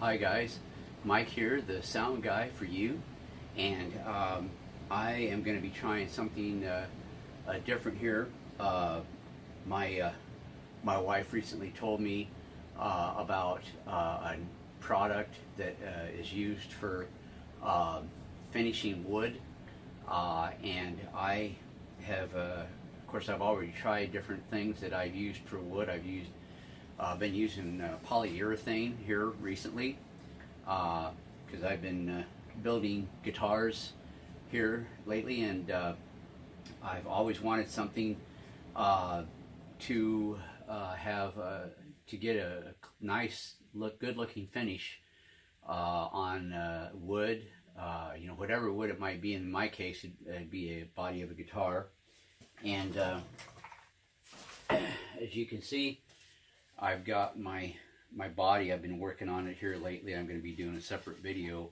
Hi guys, Mike here, the sound guy for you, and I am going to be trying something different here. My my wife recently told me about a product that is used for finishing wood, and I have, of course, I've already tried different things that I've used for wood. I've been using polyurethane here recently because I've been building guitars here lately, and I've always wanted something to have to get a nice, good-looking finish on wood. You know, whatever wood it might be. In my case, it'd be a body of a guitar, and as you can see, I've got my body. I've been working on it here lately. I'm going to be doing a separate video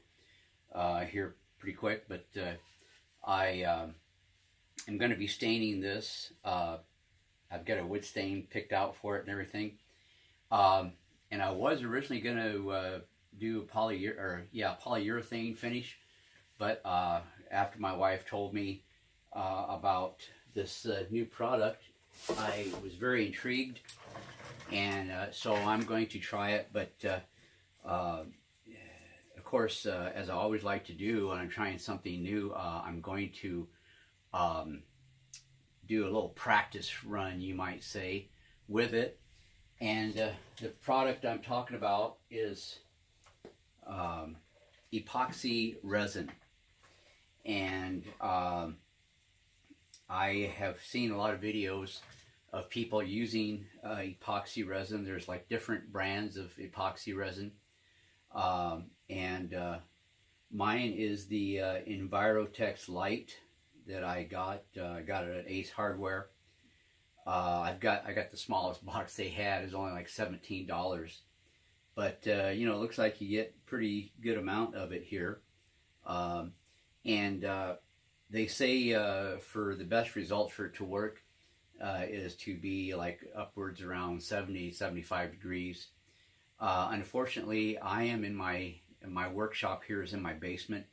here pretty quick, but I am going to be staining this. I've got a wood stain picked out for it and everything. And I was originally going to do polyurethane finish, but after my wife told me about this new product, I was very intrigued. And so I'm going to try it, but of course, as I always like to do when I'm trying something new, I'm going to do a little practice run, you might say, with it. And the product I'm talking about is epoxy resin. And I have seen a lot of videos of people using epoxy resin. There's like different brands of epoxy resin, and mine is the Envirotex Light that I got. I got it at Ace Hardware. I got the smallest box they had. It's only like $17, but you know, it looks like you get pretty good amount of it here, and they say for the best results for it to work is to be like upwards around 70-75 degrees. Unfortunately, I am in my workshop here is in my basement,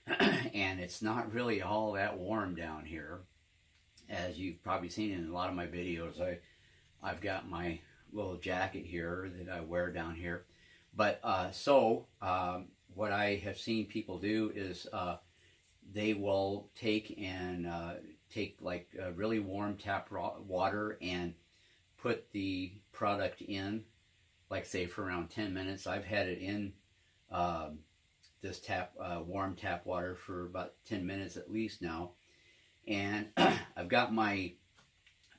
and it's not really all that warm down here, as you've probably seen in a lot of my videos. I've got my little jacket here that I wear down here, but what I have seen people do is they will take like really warm tap water and put the product in, like say for around 10 minutes. I've had it in this warm tap water for about 10 minutes at least now. And I've got my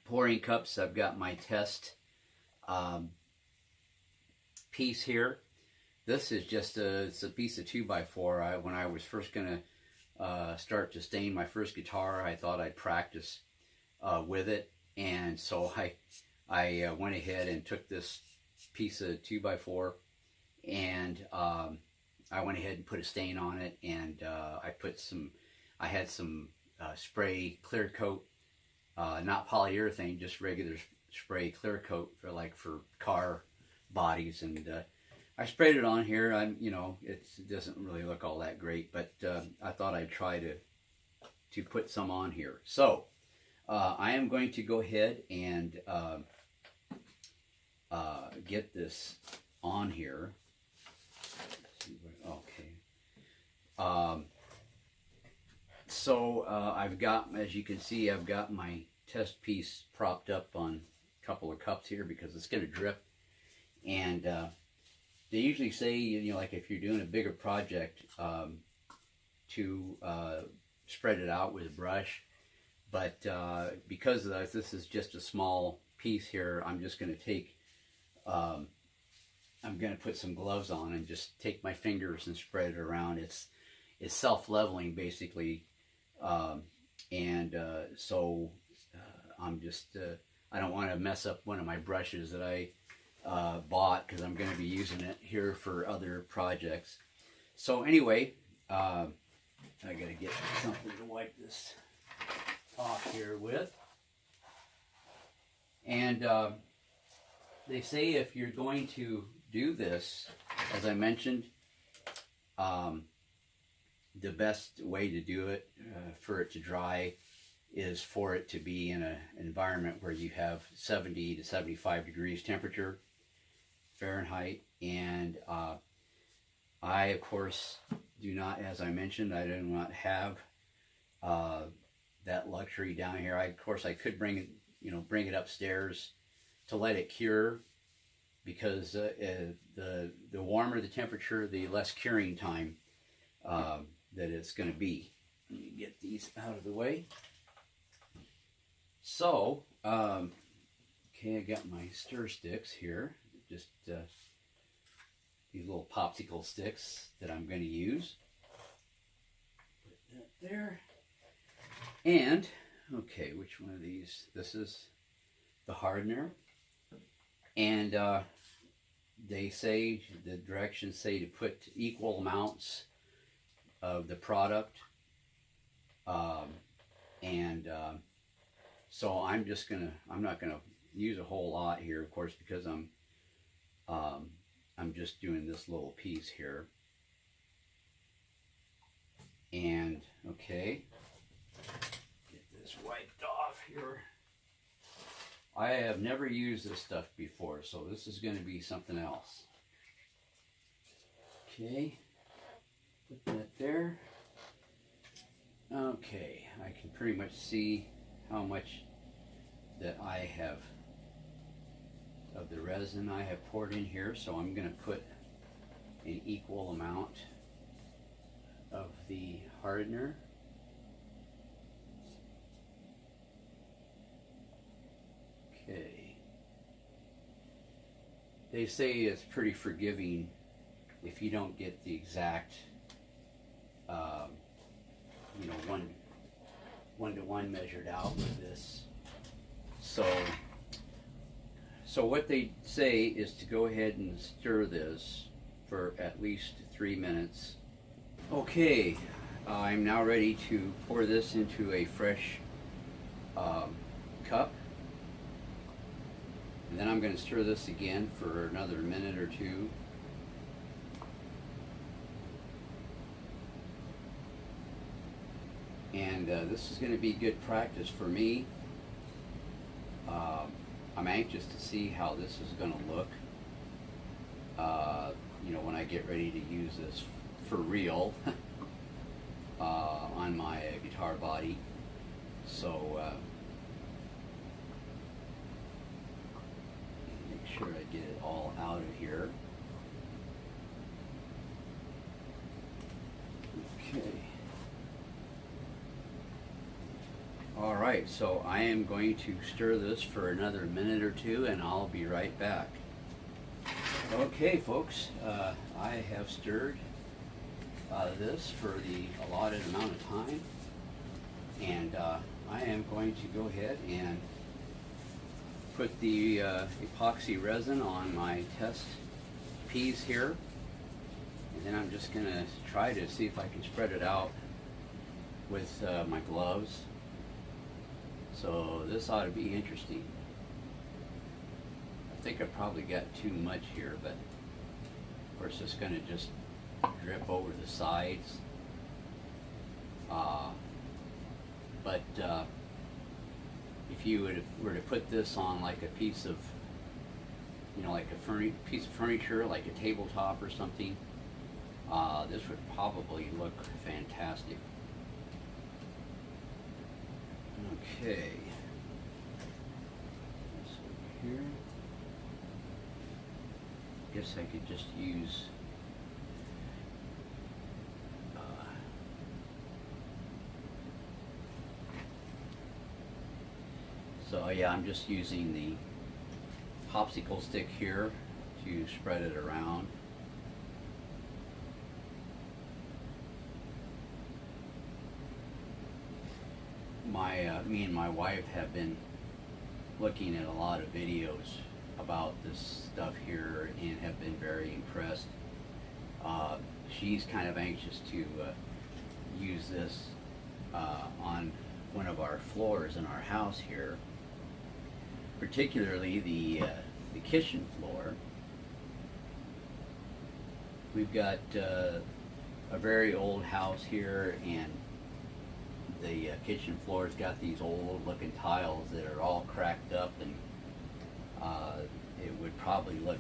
pouring cups. I've got my test piece here. This is just it's a piece of 2x4. When I was first going to start to stain my first guitar, I thought I'd practice with it, and so I went ahead and took this piece of 2x4, and I went ahead and put a stain on it, and I had some spray clear coat, not polyurethane, just regular spray clear coat for car bodies, and I sprayed it on here. You know, it doesn't really look all that great, but I thought I'd try to put some on here. So I am going to go ahead and get this on here. Okay. So I've got, as you can see, I've got my test piece propped up on a couple of cups here because it's going to drip, and they usually say, you know, like if you're doing a bigger project, to spread it out with a brush. But because of this is just a small piece here, I'm just going to take, I'm going to put some gloves on and just take my fingers and spread it around. It's self-leveling basically, so I'm just, I don't want to mess up one of my brushes that I bought, because I'm going to be using it here for other projects. So anyway, I got to get something to wipe this off here with. And they say if you're going to do this, as I mentioned, the best way to do it for it to dry is for it to be in an environment where you have 70 to 75 degrees temperature Fahrenheit. And I, of course, do not, as I mentioned, I do not have that luxury down here. Of course, I could bring it, bring it upstairs to let it cure, because the warmer the temperature, the less curing time that it's going to be. Let me get these out of the way. So, okay, I got my stir sticks here. Just these little popsicle sticks that I'm going to use. Put that there. And, okay, which one of these? This is the hardener. And they say, the directions say to put equal amounts of the product. So I'm not gonna use a whole lot here, of course, because I'm just doing this little piece here. And okay, get this wiped off here. I have never used this stuff before, so this is going to be something else. Okay, put that there. Okay, I can pretty much see how much that I have of the resin I have poured in here, so I'm going to put an equal amount of the hardener. Okay. They say it's pretty forgiving if you don't get the exact, one-to-one measured out with this. So what they say is to go ahead and stir this for at least 3 minutes. Okay, I'm now ready to pour this into a fresh cup. And then I'm going to stir this again for another minute or two. And this is going to be good practice for me. I'm anxious to see how this is going to look, when I get ready to use this for real on my guitar body. So make sure I get it all out of here. Okay. All right, so I am going to stir this for another minute or two, and I'll be right back. Okay, folks, I have stirred this for the allotted amount of time, and I am going to go ahead and put the epoxy resin on my test piece here, and then I'm just going to try to see if I can spread it out with my gloves. So this ought to be interesting. I think I probably got too much here, but of course it's going to just drip over the sides. But if you were to put this on like a piece of, like a piece of furniture, like a tabletop or something, this would probably look fantastic. Okay. This over here. Guess I could just use so yeah, I'm just using the popsicle stick here to spread it around. Me and my wife have been looking at a lot of videos about this stuff here and have been very impressed. She's kind of anxious to use this on one of our floors in our house here, particularly the kitchen floor. we've got a very old house here, and the kitchen floor's got these old looking tiles that are all cracked up, and it would probably look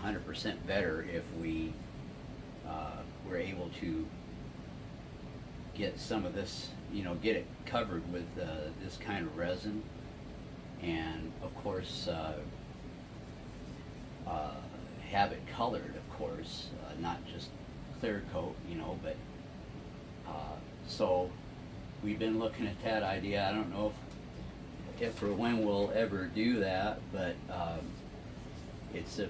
100% better if we were able to get some of this, get it covered with this kind of resin, and of course have it colored, of course, not just clear coat, but so we've been looking at that idea. I don't know if or when we'll ever do that, but it's a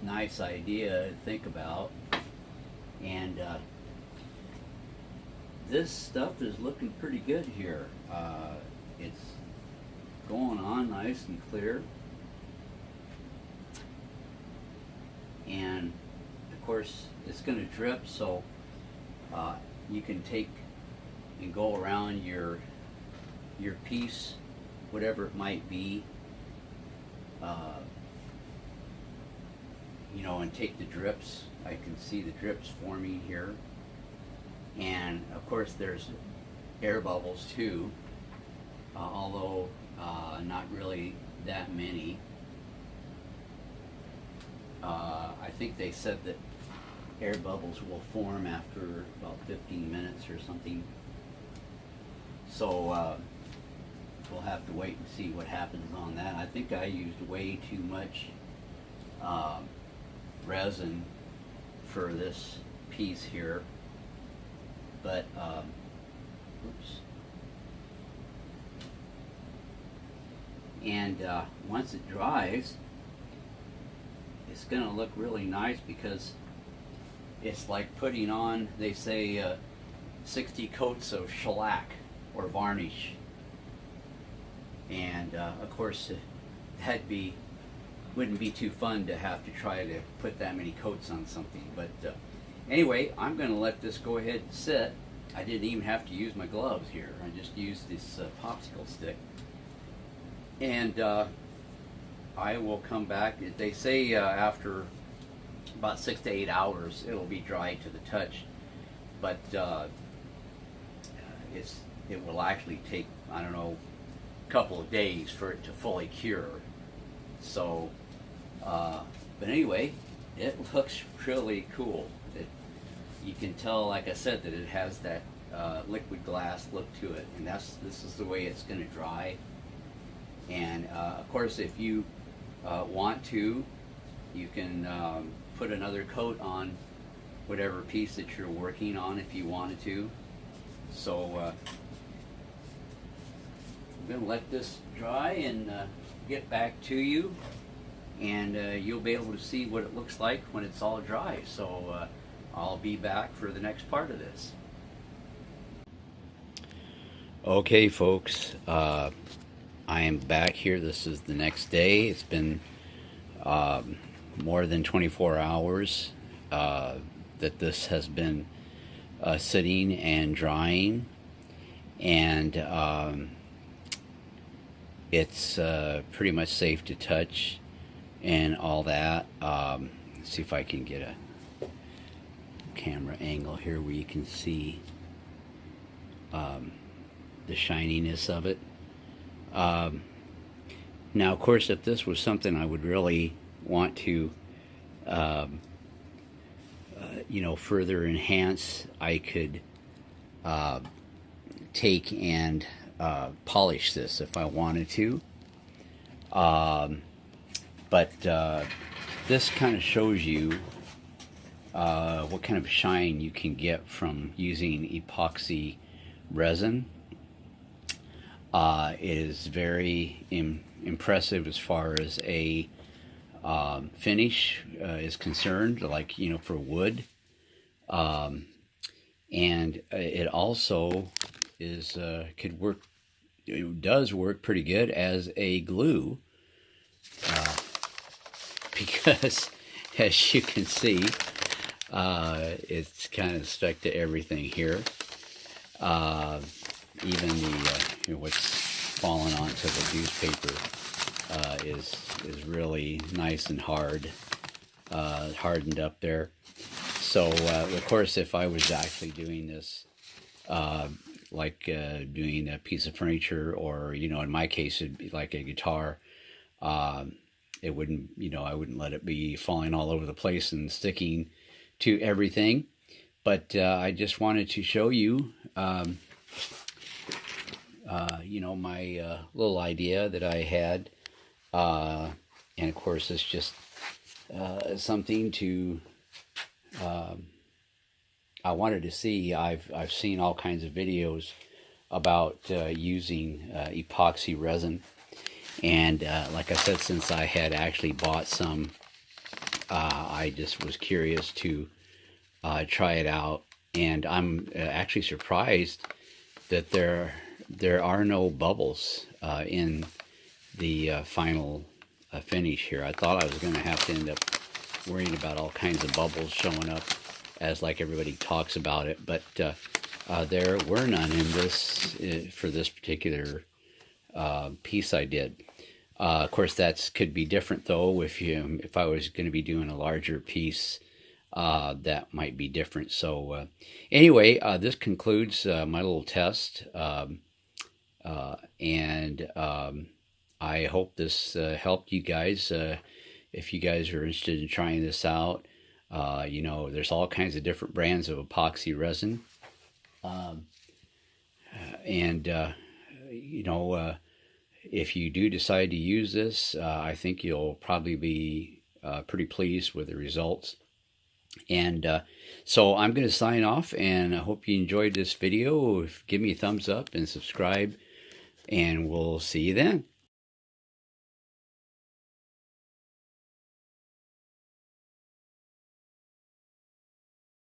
nice idea to think about. And this stuff is looking pretty good here. It's going on nice and clear, and of course it's going to drip, so you can take and go around your piece, whatever it might be, and take the drips. I can see the drips forming here, and of course there's air bubbles too, although not really that many. I think they said that air bubbles will form after about 15 minutes or something. So we'll have to wait and see what happens on that. I think I used way too much resin for this piece here, but oops. And once it dries, it's going to look really nice, because it's like putting on, they say, 60 coats of shellac or varnish. And of course, wouldn't be too fun to have to try to put that many coats on something. But anyway, I'm going to let this go ahead and sit. I didn't even have to use my gloves here. I just used this popsicle stick. And I will come back. They say after about 6 to 8 hours it'll be dry to the touch, but it will actually take, I don't know, a couple of days for it to fully cure. So but anyway, it looks really cool. You can tell, like I said, that it has that liquid glass look to it, and this is the way it's going to dry. And of course, if you want to, you can put another coat on whatever piece that you're working on if you wanted to. So I'm going to let this dry and get back to you, and you'll be able to see what it looks like when it's all dry. So I'll be back for the next part of this. Okay, folks, I am back here. This is the next day. It's been more than 24 hours that this has been sitting and drying, and it's pretty much safe to touch and all that. Let's see if I can get a camera angle here where you can see the shininess of it. Now, of course, if this was something I would really want to further enhance, I could take and polish this if I wanted to. But this kind of shows you what kind of shine you can get from using epoxy resin. It is very impressive as far as a finish is concerned, like, for wood. And it also is it does work pretty good as a glue, because as you can see, it's kind of stuck to everything here. Even the what's fallen onto the newspaper is really nice and hard. hardened up there. So of course, if I was actually doing this, doing a piece of furniture, or in my case, it'd be like a guitar. It wouldn't, I wouldn't let it be falling all over the place and sticking to everything. But I just wanted to show you, my little idea that I had. And of course, it's just something to, I wanted to see. I've seen all kinds of videos about using epoxy resin. And like I said, since I had actually bought some, I just was curious to try it out. And I'm actually surprised that there are no bubbles in the final finish here. I thought I was going to have to end up worrying about all kinds of bubbles showing up as like everybody talks about it. But there were none in this for this particular piece I did. Of course, that could be different though. If I was going to be doing a larger piece, that might be different. So anyway, this concludes my little test, and I hope this helped you guys. If you guys are interested in trying this out, there's all kinds of different brands of epoxy resin, if you do decide to use this, I think you'll probably be pretty pleased with the results. And so I'm going to sign off, and I hope you enjoyed this video. Give me a thumbs up and subscribe, and we'll see you then.